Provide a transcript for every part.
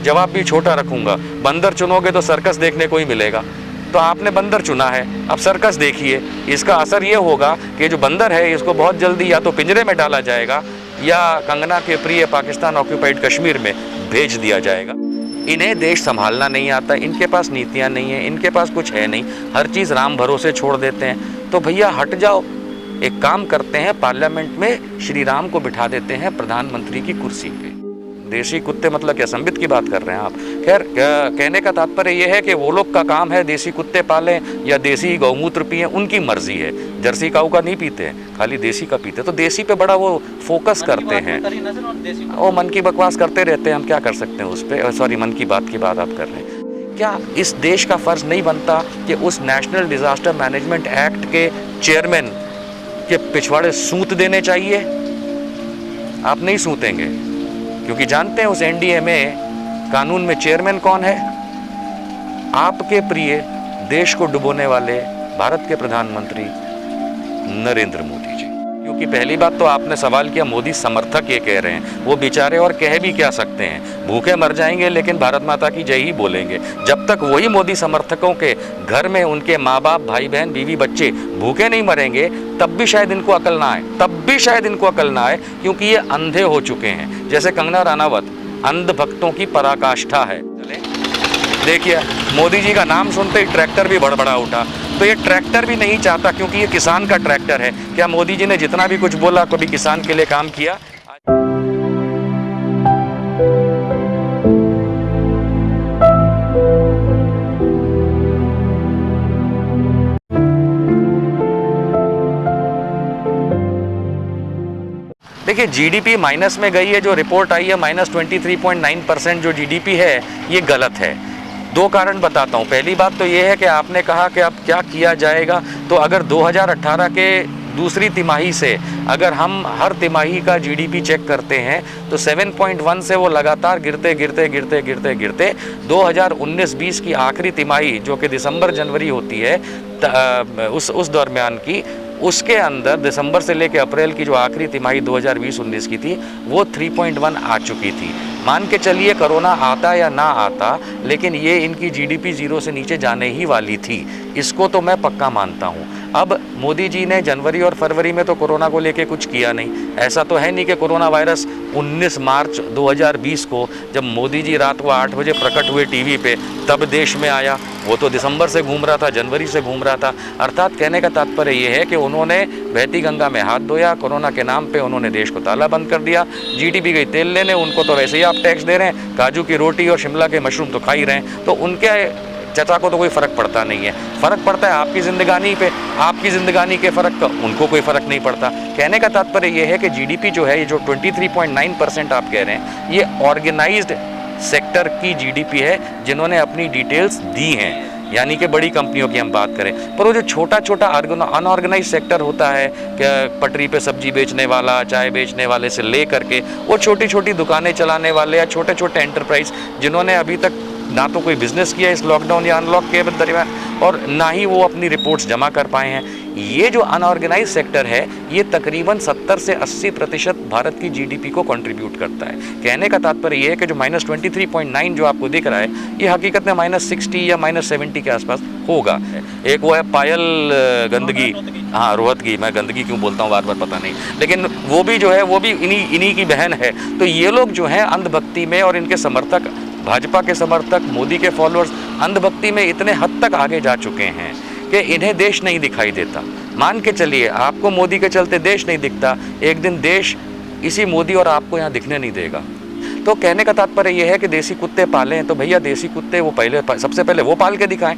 जवाब भी छोटा रखूंगा। बंदर चुनोगे तो सर्कस देखने को ही मिलेगा, तो आपने बंदर चुना है, अब सर्कस देखिए। इसका असर ये होगा कि जो बंदर है इसको बहुत जल्दी या तो पिंजरे में डाला जाएगा या कंगना के प्रिय पाकिस्तान ऑक्यूपाइड कश्मीर में भेज दिया जाएगा। इन्हें देश संभालना नहीं आता, इनके पास नीतियाँ नहीं है, इनके पास कुछ है नहीं, हर चीज़ राम भरोसे छोड़ देते हैं। तो भैया हट जाओ, एक काम करते हैं, पार्लियामेंट में श्री राम को बिठा देते हैं प्रधानमंत्री की कुर्सी पे। देसी कुत्ते मतलब क्या, संबित की बात कर रहे हैं आप? खैर, कहने का तात्पर्य यह है कि वो लोग का काम है देसी कुत्ते पालें या देसी गौमूत्र पिएं, उनकी मर्जी है। जर्सी काऊ का नहीं पीते हैं, खाली देसी का पीते हैं। तो देसी पे बड़ा वो फोकस करते हैं, वो मन की बकवास करते रहते हैं, हम क्या कर सकते हैं उस पर। सॉरी, मन की बात आप कर रहे हैं। क्या इस देश का फर्ज नहीं बनता कि उस नेशनल डिजास्टर मैनेजमेंट एक्ट के चेयरमैन के पिछवाड़े सूत देने चाहिए? आप नहीं सूतेंगे, क्योंकि जानते हैं उस एनडीए में कानून में चेयरमैन कौन है? आपके प्रिय देश को डुबोने वाले भारत के प्रधानमंत्री नरेंद्र मोदी जी। क्योंकि पहली बात तो आपने सवाल किया, मोदी समर्थक ये कह रहे हैं, वो बेचारे और कह भी क्या सकते हैं, भूखे मर जाएंगे लेकिन भारत माता की जय ही बोलेंगे। जब तक वही मोदी समर्थकों के घर में उनके माँ बाप, भाई बहन, बीवी, बच्चे भूखे नहीं मरेंगे, तब भी शायद इनको अकल ना आए, क्योंकि ये अंधे हो चुके हैं। जैसे कंगना रनावत अंध भक्तों की पराकाष्ठा है। देखिए, मोदी जी का नाम सुनते ही ट्रैक्टर भी बड़बड़ा उठा, तो ये ट्रैक्टर भी नहीं चाहता, क्योंकि ये किसान का ट्रैक्टर है। क्या मोदी जी ने जितना भी कुछ बोला कभी किसान के लिए काम किया? देखिए, जीडीपी माइनस में गई है, जो रिपोर्ट आई है -23.9% जो जीडीपी है, ये गलत है। दो कारण बताता हूँ। पहली बात तो ये है कि आपने कहा कि अब क्या किया जाएगा, तो अगर 2018 के दूसरी तिमाही से अगर हम हर तिमाही का जीडीपी चेक करते हैं तो 7.1 से वो लगातार गिरते 2019-20 की आखिरी तिमाही जो कि दिसंबर जनवरी होती है, उस दरमियान की, उसके अंदर दिसंबर से लेकर अप्रैल की जो आखिरी तिमाही 2020-19 की थी, वो 3.1 आ चुकी थी। मान के चलिए कोरोना आता या ना आता, लेकिन ये इनकी जीडीपी जीरो से नीचे जाने ही वाली थी, इसको तो मैं पक्का मानता हूँ। अब मोदी जी ने जनवरी और फरवरी में तो कोरोना को लेके कुछ किया नहीं। ऐसा तो है नहीं कि कोरोना वायरस 19 मार्च 2020 को जब मोदी जी रात को 8 बजे प्रकट हुए टीवी पे, तब देश में आया। वो तो दिसंबर से घूम रहा था, जनवरी से घूम रहा था। अर्थात कहने का तात्पर्य ये है कि उन्होंने बहती गंगा में हाथ धोया, कोरोना के नाम पे उन्होंने देश को ताला बंद कर दिया। जीडीपी गई तेल लेने, उनको तो वैसे ही आप टैक्स दे रहे हैं, काजू की रोटी और शिमला के मशरूम तो खा ही रहे हैं, तो उनके चचा को तो कोई फ़र्क पड़ता नहीं है। फ़र्क पड़ता है आपकी ज़िंदगानी पे, आपकी ज़िंदगानी के फ़र्क का उनको कोई फ़र्क नहीं पड़ता। कहने का तात्पर्य ये है कि जीडीपी जो है, ये जो 23.9% आप कह रहे हैं, ये ऑर्गेनाइज्ड सेक्टर की जीडीपी है, जिन्होंने अपनी डिटेल्स दी हैं, यानी कि बड़ी कंपनियों की हम बात करें। पर वो जो छोटा छोटा अनऑर्गेनाइज सेक्टर होता है, क्या पटरी पे सब्जी बेचने वाला, चाय बेचने वाले से ले करके वो छोटी छोटी दुकानें चलाने वाले या छोटे छोटे एंटरप्राइज, जिन्होंने अभी तक ना तो कोई बिजनेस किया इस लॉकडाउन या अनलॉक के दरमियान, और ना ही वो अपनी रिपोर्ट्स जमा कर पाए हैं, ये जो अनऑर्गेनाइज सेक्टर है, ये तकरीबन 70 से 80% भारत की जीडीपी को कंट्रीब्यूट करता है। कहने का तात्पर्य ये है कि जो -23.9 जो आपको दिख रहा है, ये हकीकत में -60 या -70 के आसपास होगा। एक वो है पायल गंदगी, हाँ रोहतगी, मैं गंदगी क्यों बोलता हूँ बार बार पता नहीं, लेकिन वो भी जो है वो भी इन्हीं की बहन है। तो ये लोग जो हैं अंधभक्ति में, और इनके समर्थक, भाजपा के समर्थक, मोदी के फॉलोअर्स अंधभक्ति में इतने हद तक आगे जा चुके हैं कि इन्हें देश नहीं दिखाई देता। मान के चलिए आपको मोदी के चलते देश नहीं दिखता, एक दिन देश इसी मोदी और आपको यहाँ दिखने नहीं देगा। तो कहने का तात्पर्य यह है कि देसी कुत्ते पालें, तो भैया देसी कुत्ते वो सबसे पहले वो पाल के दिखाएं।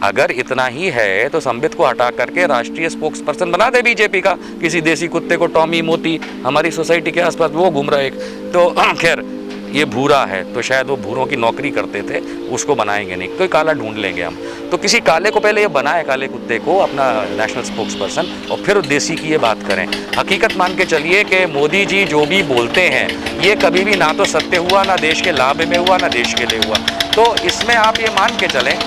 अगर इतना ही है तो संबित को हटा करके राष्ट्रीय स्पोक्स पर्सन बना दे बीजेपी का, किसी देसी कुत्ते को, टॉमी मोती हमारी सोसाइटी के आसपास वो घूम रहा है एक, तो खैर ये भूरा है तो शायद वो भूरों की नौकरी करते थे, उसको बनाएंगे नहीं, कोई काला ढूंढ लेंगे हम। तो किसी काले को पहले ये बनाए, काले कुत्ते को अपना नेशनल स्पोक्स पर्सन, और फिर देसी की ये बात करें। हकीकत मान के चलिए कि मोदी जी जो भी बोलते हैं, ये कभी भी ना तो सत्य हुआ, ना देश के लाभ में हुआ, ना देश के लिए हुआ। तो इसमें आप ये मान के चलें,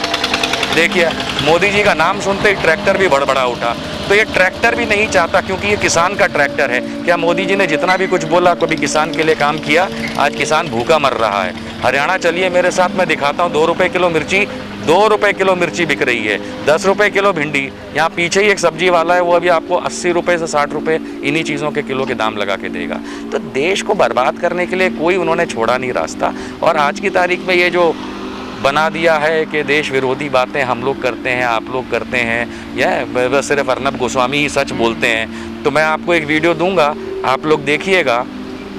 देखिए मोदी जी का नाम सुनते ही ट्रैक्टर भी बड़बड़ा उठा, तो ये ट्रैक्टर भी नहीं चाहता, क्योंकि ये किसान का ट्रैक्टर है। क्या मोदी जी ने जितना भी कुछ बोला कभी किसान के लिए काम किया? आज किसान भूखा मर रहा है। हरियाणा चलिए मेरे साथ, मैं दिखाता हूँ 2 रुपये किलो मिर्ची, 2 रुपये किलो मिर्ची बिक रही है, 10 रुपये किलो भिंडी। यहाँ पीछे ही एक सब्जी वाला है, वो अभी आपको 80 रुपये से 60 रुपये इन्हीं चीज़ों के किलो के दाम लगा के देगा। तो देश को बर्बाद करने के लिए कोई उन्होंने छोड़ा नहीं रास्ता। और आज की तारीख में ये जो बना दिया है कि देश विरोधी बातें हम लोग करते हैं, आप लोग करते हैं, यह सिर्फ अर्नब गोस्वामी ही सच बोलते हैं। तो मैं आपको एक वीडियो दूंगा, आप लोग देखिएगा,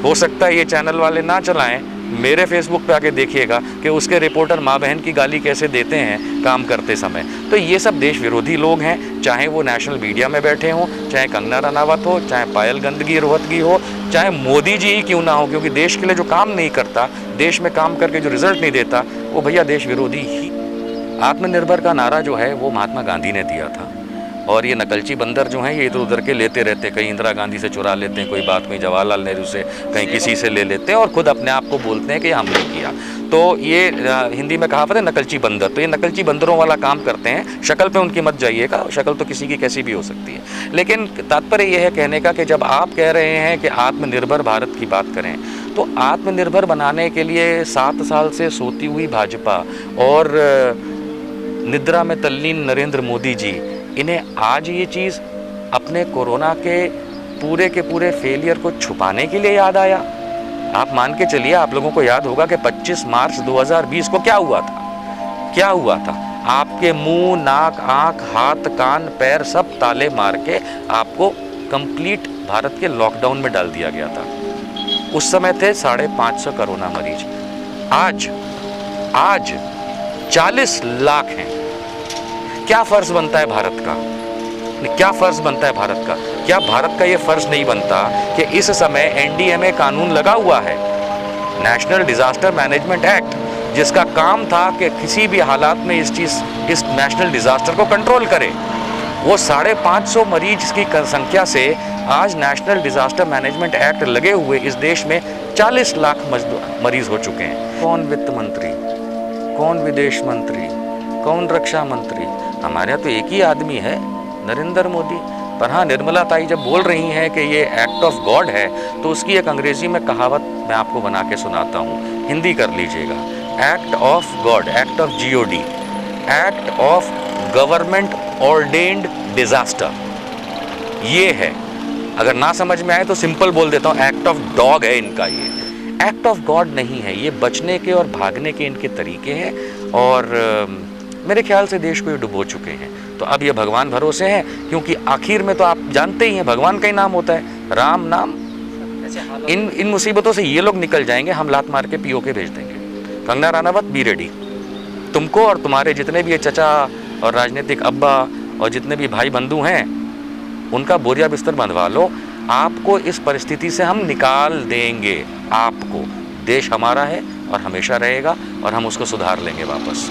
हो सकता है ये चैनल वाले ना चलाएं, मेरे फेसबुक पे आके देखिएगा कि उसके रिपोर्टर माँ बहन की गाली कैसे देते हैं काम करते समय। तो ये सब देश विरोधी लोग हैं, चाहे वो नेशनल मीडिया में बैठे हों, चाहे कंगना रनावत हो, चाहे पायल गंदगी रोहतगी हो, चाहे मोदी जी ही क्यों ना हो, क्योंकि देश के लिए जो काम नहीं करता, देश में काम करके जो रिजल्ट नहीं देता, वो भैया देश विरोधी ही। आत्मनिर्भर का नारा जो है वो महात्मा गांधी ने दिया था, और ये नकलची बंदर जो हैं ये इधर उधर के लेते रहते, कहीं इंदिरा गांधी से चुरा लेते हैं कोई बात, कहीं जवाहरलाल नेहरू से, कहीं किसी से ले लेते हैं, और खुद अपने आप को बोलते हैं कि हमने किया। तो ये हिंदी में कहावत है नकलची बंदर, तो ये नकलची बंदरों वाला काम करते हैं। शक्ल पे उनकी मत जाइएगा, शक्ल तो किसी की कैसी भी हो सकती है, लेकिन तात्पर्य ये है कहने का कि जब आप कह रहे हैं कि आत्मनिर्भर भारत की बात करें, तो आत्मनिर्भर बनाने के लिए 7 साल से सोती हुई भाजपा और निद्रा में तल्लीन नरेंद्र मोदी जी, इन्हें आज ये चीज़ अपने कोरोना के पूरे फेलियर को छुपाने के लिए याद आया। आप मान के चलिए, आप लोगों को याद होगा कि 25 मार्च 2020 को क्या हुआ था, क्या हुआ था। आपके मुंह, नाक, आँख, हाथ, कान, पैर सब ताले मार के आपको कंप्लीट भारत के लॉकडाउन में डाल दिया गया था। उस समय थे 550 कोरोना मरीज, आज 40 लाख हैं। क्या फर्ज बनता है भारत का, क्या फर्ज बनता है भारत का? क्या भारत का ये फर्ज नहीं बनता कि इस समय एनडीएमए कानून लगा हुआ है, नेशनल डिजास्टर मैनेजमेंट एक्ट, जिसका काम था कि किसी भी हालात में इस नेशनल डिजास्टर को कंट्रोल करे। वो 550 मरीज की संख्या से आज नेशनल डिजास्टर मैनेजमेंट एक्ट लगे हुए इस देश में 40 लाख मरीज हो चुके हैं। कौन वित्त मंत्री, कौन विदेश मंत्री, कौन रक्षा मंत्री? हमारे यहाँ तो एक ही आदमी है, नरेंद्र मोदी। पर हाँ, निर्मला ताई जब बोल रही हैं कि ये एक्ट ऑफ गॉड है, तो उसकी एक अंग्रेजी में कहावत मैं आपको बना के सुनाता हूँ, हिंदी कर लीजिएगा। Act of God, act of GOD, act of government ordained disaster, ये है। अगर ना समझ में आए तो सिंपल बोल देता हूँ, एक्ट ऑफ डॉग है इनका, ये एक्ट ऑफ गॉड नहीं है। ये बचने के और भागने के इनके तरीके हैं, और मेरे ख्याल से देश को ये डुबो चुके हैं। तो अब ये भगवान भरोसे हैं, क्योंकि आखिर में तो आप जानते ही हैं भगवान का ही नाम होता है, राम नाम। इन मुसीबतों से ये लोग निकल जाएंगे, हम लात मार के POK भेज देंगे। Kangana Ranaut, be ready. तुमको और तुम्हारे जितने भी ये चचा और राजनीतिक अब्बा और जितने भी भाई बंधु हैं, उनका बोरिया बिस्तर बंधवा लो। आपको इस परिस्थिति से हम निकाल देंगे। आपको, देश हमारा है और हमेशा रहेगा, और हम उसको सुधार लेंगे वापस।